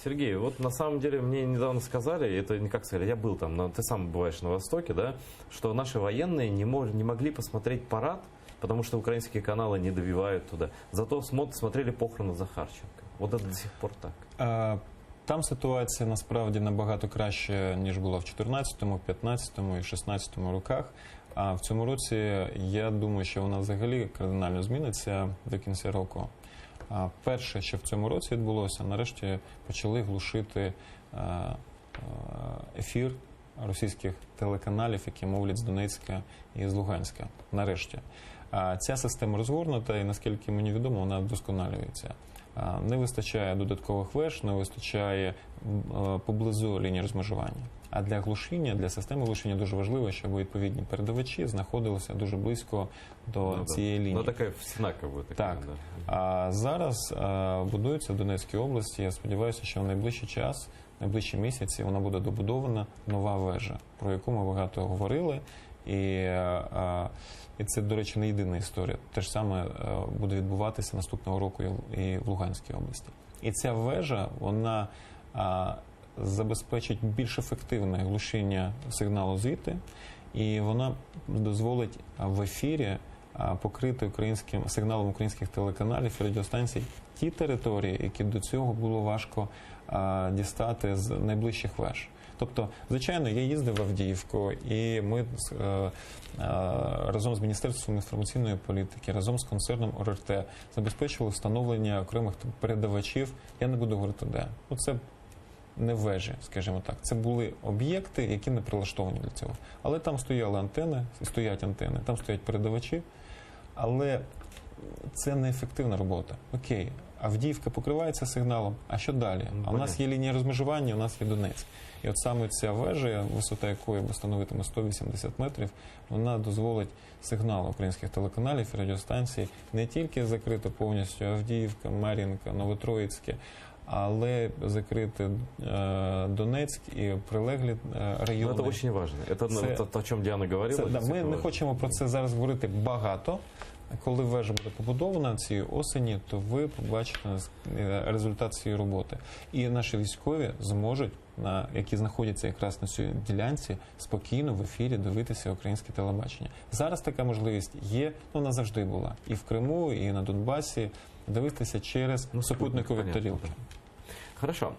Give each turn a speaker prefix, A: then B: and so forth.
A: Сергей, вот на самом деле мне недавно сказали, это не как сказали, я был там, но ты сам бываешь на Востоке, да, что наши военные не могли посмотреть парад, потому что украинские каналы не добивают туда. Зато смотрели похороны Захарченка. Вот это до сих пор так.
B: Там ситуація насправді набагато краще, ніж була в 14-му, 15-му і 16-му роках. А в цьому році, я думаю, що вона взагалі кардинально зміниться до кінця року. Перше, що в цьому році відбулося, нарешті почали глушити ефір російських телеканалів, які мовлять з Донецька і з Луганська. Нарешті. Ця система розгорнута і, наскільки мені відомо, вона вдосконалюється. Не вистачає додаткових веж, не вистачає поблизу лінії розмежування. А для глушіння, для системи глушіння дуже важливо, щоб відповідні передавачі знаходилися дуже близько до цієї лінії.
A: Ну, така стіна,
B: так. Да. А зараз будується в Донецькій області. Я сподіваюся, що в найближчий час, найближчі місяці вона буде добудована нова вежа, про яку ми багато говорили. І це, до речі, не єдина історія. Те ж саме буде відбуватися наступного року і в Луганській області. І ця вежа, вона забезпечить більш ефективне глушіння сигналу звідти, і вона дозволить в ефірі покрити сигналом українських телеканалів і радіостанцій ті території, які до цього було важко дістати з найближчих веж. Тобто, звичайно, я їздив в Авдіївку, і ми разом з Міністерством інформаційної політики, разом з концерном ОРТ забезпечували встановлення окремих передавачів. Я не буду говорити де. Це не вежі, скажімо так. Це були об'єкти, які не прилаштовані для цього. Але там стояли антени, стоять антени, там стоять передавачі. Але це неефективна робота. Окей, Авдіївка покривається сигналом, а що далі? А у нас є лінія розмежування, у нас є Донецьк. І от саме ця вежа, висота якої становитиме 180 метрів, вона дозволить сигнал українських телеканалів і радіостанцій не тільки закрити повністю Авдіївка, Мар'їнка, Новотроїцьке, але закрити Донецьк і прилеглі райони.
A: Це дуже важливо. Це о чому Діана говорила.
B: Ми не хочемо про це зараз говорити багато. Коли вежа буде побудована цієї осені, то ви побачите результат цієї роботи. І наші військові зможуть, які знаходяться якраз на цій ділянці, спокійно в ефірі дивитися українське телебачення. Зараз така можливість є, вона завжди була. І в Криму, і на Донбасі дивитися через супутникові тарілки.
A: Хорошо.